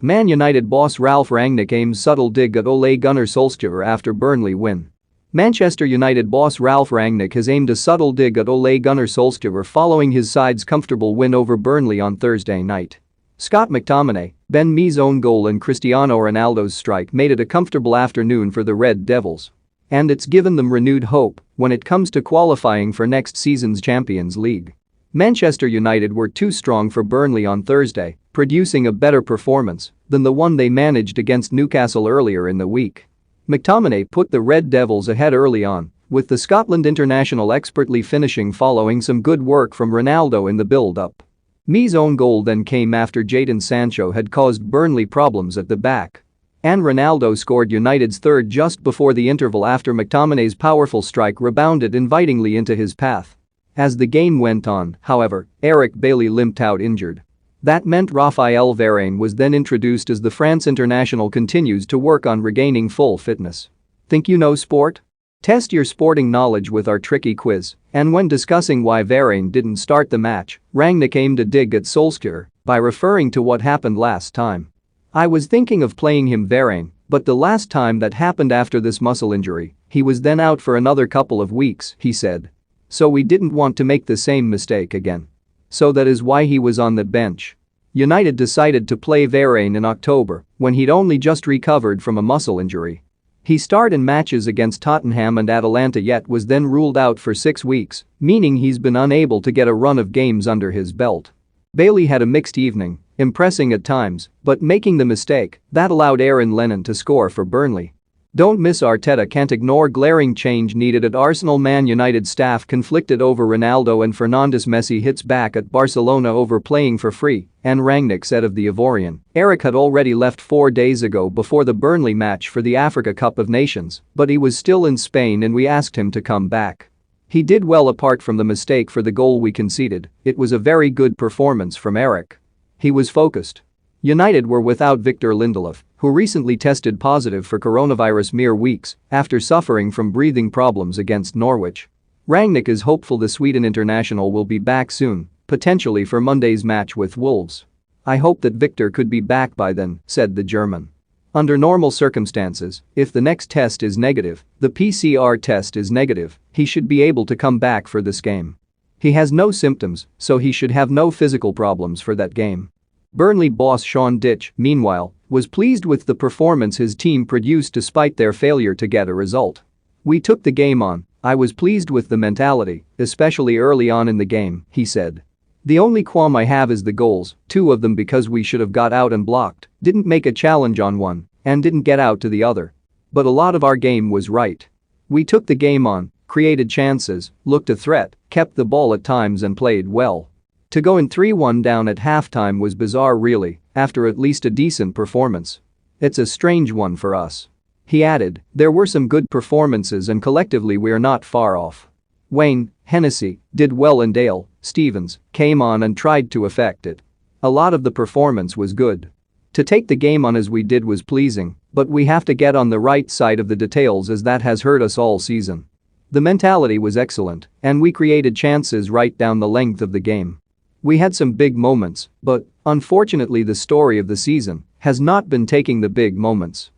Man United boss Ralf Rangnick aims subtle dig at Ole Gunnar Solskjaer after Burnley win. Manchester United boss Ralf Rangnick has aimed a subtle dig at Ole Gunnar Solskjaer following his side's comfortable win over Burnley on Thursday night. Scott McTominay, Ben Mee's own goal and Cristiano Ronaldo's strike made it a comfortable afternoon for the Red Devils. And it's given them renewed hope when it comes to qualifying for next season's Champions League. Manchester United were too strong for Burnley on Thursday, producing a better performance than the one they managed against Newcastle earlier in the week. McTominay put the Red Devils ahead early on, with the Scotland international expertly finishing following some good work from Ronaldo in the build-up. Mee's own goal then came after Jadon Sancho had caused Burnley problems at the back. And Ronaldo scored United's third just before the interval after McTominay's powerful strike rebounded invitingly into his path. As the game went on, however, Eric Bailly limped out injured. That meant Raphael Varane was then introduced as the France international continues to work on regaining full fitness. Think you know sport? Test your sporting knowledge with our tricky quiz, and when discussing why Varane didn't start the match, Rangnick aimed a dig at Solskjaer by referring to what happened last time. I was thinking of playing him Varane, but the last time that happened after this muscle injury, he was then out for another couple of weeks, he said. So we didn't want to make the same mistake again. So that is why he was on the bench. United decided to play Varane in October when he'd only just recovered from a muscle injury. He starred in matches against Tottenham and Atalanta yet was then ruled out for 6 weeks, meaning he's been unable to get a run of games under his belt. Bailey had a mixed evening, impressing at times, but making the mistake that allowed Aaron Lennon to score for Burnley. Don't miss Arteta can't ignore glaring change needed at Arsenal. Man United staff conflicted over Ronaldo and Fernandes. Messi hits back at Barcelona over playing for free, and Rangnick said of the Ivorian, Eric had already left 4 days ago before the Burnley match for the Africa Cup of Nations, but he was still in Spain and we asked him to come back. He did well apart from the mistake for the goal we conceded. It was a very good performance from Eric. He was focused. United were without Victor Lindelof, who recently tested positive for coronavirus mere weeks after suffering from breathing problems against Norwich. Rangnick is hopeful the Sweden international will be back soon, potentially for Monday's match with Wolves. I hope that Victor could be back by then, said the German. Under normal circumstances, if the next test is negative, the PCR test is negative, he should be able to come back for this game. He has no symptoms, so he should have no physical problems for that game. Burnley boss Sean Dyche, meanwhile, was pleased with the performance his team produced despite their failure to get a result. We took the game on, I was pleased with the mentality, especially early on in the game, he said. The only qualm I have is the goals, 2 of them because we should have got out and blocked, didn't make a challenge on one, and didn't get out to the other. But a lot of our game was right. We took the game on, created chances, looked a threat, kept the ball at times and played well. To go in 3-1 down at halftime was bizarre really, after at least a decent performance. It's a strange one for us. He added, there were some good performances and collectively we're not far off. Wayne, Hennessy, did well and Dale, Stevens, came on and tried to affect it. A lot of the performance was good. To take the game on as we did was pleasing, but we have to get on the right side of the details as that has hurt us all season. The mentality was excellent, and we created chances right down the length of the game. We had some big moments, but, unfortunately the story of the season has not been taking the big moments.